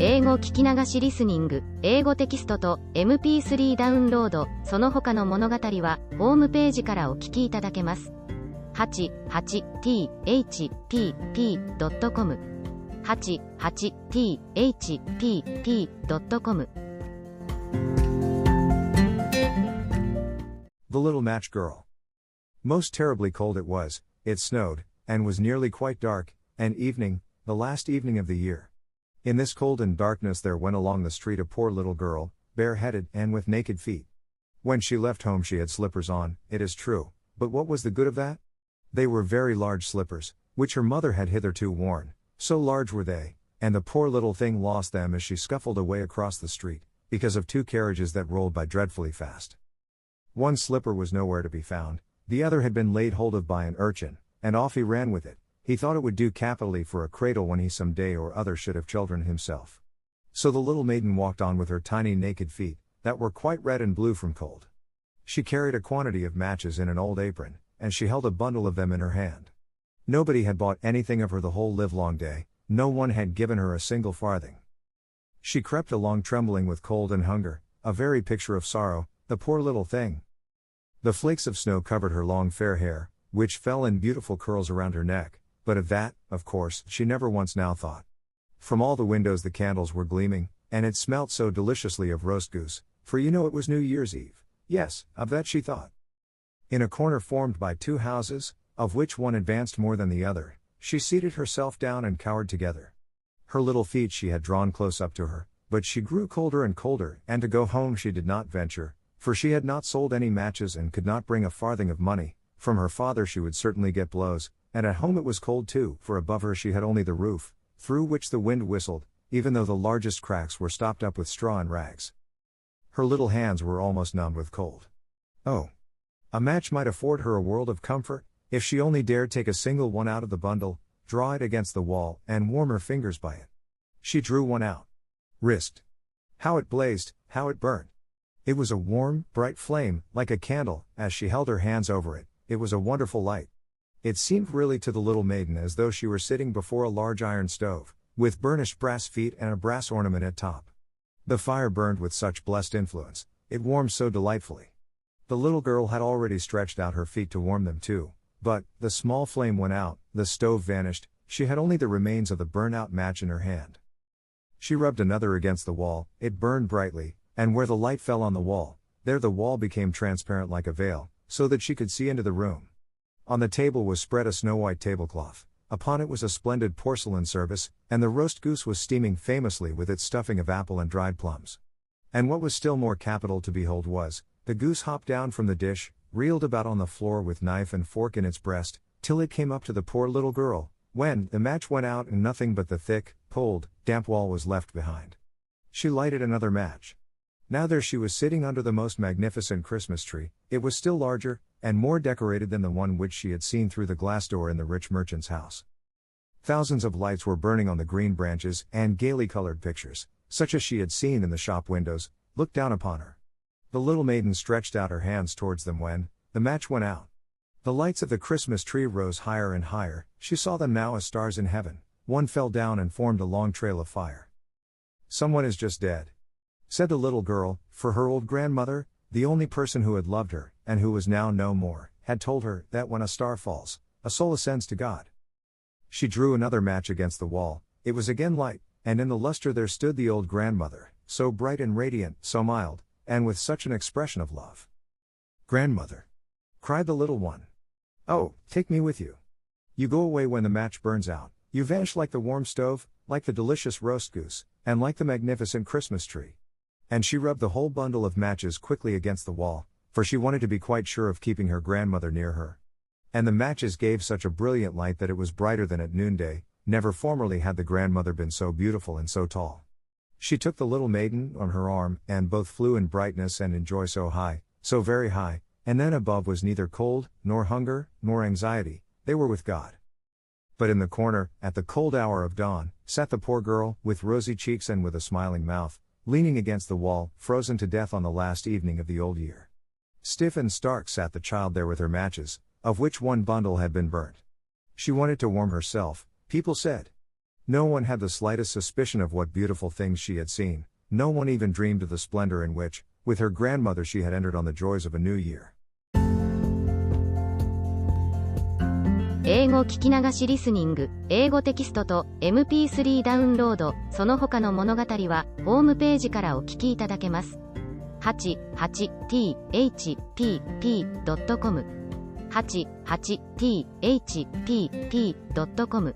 英語聞き流しリスニング、英語テキストと MP3 ダウンロード、その他の物語はホームページからお聞きいただけます。88thpp.com 88thpp.com The Little Match Girl. Most terribly cold it was, it snowed, and was nearly quite dark, and evening, the last evening of the year. In this cold and darkness there went along the street a poor little girl, bareheaded and with naked feet. When she left home she had slippers on, it is true, but what was the good of that? They were very large slippers, which her mother had hitherto worn, so large were they, and the poor little thing lost them as she scuffled away across the street, because of two carriages that rolled by dreadfully fast. One slipper was nowhere to be found, the other had been laid hold of by an urchin, and off he ran with it. He thought it would do capitally for a cradle when he some day or other should have children himself. So the little maiden walked on with her tiny naked feet, that were quite red and blue from cold. She carried a quantity of matches in an old apron, and she held a bundle of them in her hand. Nobody had bought anything of her the whole livelong day, no one had given her a single farthing. She crept along trembling with cold and hunger, a very picture of sorrow, the poor little thing. The flakes of snow covered her long fair hair, which fell in beautiful curls around her neck, but of that, of course, she never once now thought. From all the windows the candles were gleaming, and it smelt so deliciously of roast goose, for you know it was New Year's Eve. Yes, of that she thought. In a corner formed by two houses, of which one advanced more than the other, she seated herself down and cowered together. Her little feet she had drawn close up to her, but she grew colder and colder, and to go home she did not venture, for she had not sold any matches and could not bring a farthing of money. From her father she would certainly get blows, and at home it was cold too, for above her she had only the roof, through which the wind whistled, even though the largest cracks were stopped up with straw and rags. Her little hands were almost numbed with cold. Oh! A match might afford her a world of comfort, if she only dared take a single one out of the bundle, draw it against the wall, and warm her fingers by it. She drew one out. Risked. How it blazed, how it burnt! It was a warm, bright flame, like a candle. As she held her hands over it, it was a wonderful light. It seemed really to the little maiden as though she were sitting before a large iron stove, with burnished brass feet and a brass ornament at top. The fire burned with such blessed influence, it warmed so delightfully. The little girl had already stretched out her feet to warm them too, but, the small flame went out, the stove vanished, she had only the remains of the burnt-out match in her hand. She rubbed another against the wall, it burned brightly, and where the light fell on the wall, there the wall became transparent like a veil, so that she could see into the room. On the table was spread a snow-white tablecloth, upon it was a splendid porcelain service, and the roast goose was steaming famously with its stuffing of apple and dried plums. And what was still more capital to behold was, the goose hopped down from the dish, reeled about on the floor with knife and fork in its breast, till it came up to the poor little girl, when the match went out and nothing but the thick, cold, damp wall was left behind. She lighted another match. Now there she was sitting under the most magnificent Christmas tree. It was still larger, and more decorated than the one which she had seen through the glass door in the rich merchant's house. Thousands of lights were burning on the green branches, and gaily colored pictures, such as she had seen in the shop windows, looked down upon her. The little maiden stretched out her hands towards them when the match went out. The lights of the Christmas tree rose higher and higher, she saw them now as stars in heaven. One fell down and formed a long trail of fire. "Someone is just dead," said the little girl, for her old grandmother, the only person who had loved her, and who was now no more, had told her that when a star falls, a soul ascends to God. She drew another match against the wall, it was again light, and in the luster there stood the old grandmother, so bright and radiant, so mild, and with such an expression of love. "Grandmother!" cried the little one. "Oh, take me with you. You go away when the match burns out, you vanish like the warm stove, like the delicious roast goose, and like the magnificent Christmas tree." And she rubbed the whole bundle of matches quickly against the wall, for she wanted to be quite sure of keeping her grandmother near her. And the matches gave such a brilliant light that it was brighter than at noonday. Never formerly had the grandmother been so beautiful and so tall. She took the little maiden on her arm, and both flew in brightness and in joy so high, so very high, and then above was neither cold, nor hunger, nor anxiety, they were with God. But in the corner, at the cold hour of dawn, sat the poor girl, with rosy cheeks and with a smiling mouth, leaning against the wall, frozen to death on the last evening of the old year. Stiff and stark sat the child there with her matches, of which one bundle had been burnt. She wanted to warm herself, people said. No one had the slightest suspicion of what beautiful things she had seen, no one even dreamed of the splendor in which, with her grandmother she had entered on the joys of a new year. 英語聞き流しリスニング、英語テキストと MP3 ダウンロード、その他の物語は、ホームページからお聞きいただけます。88thpp.com 88thpp.com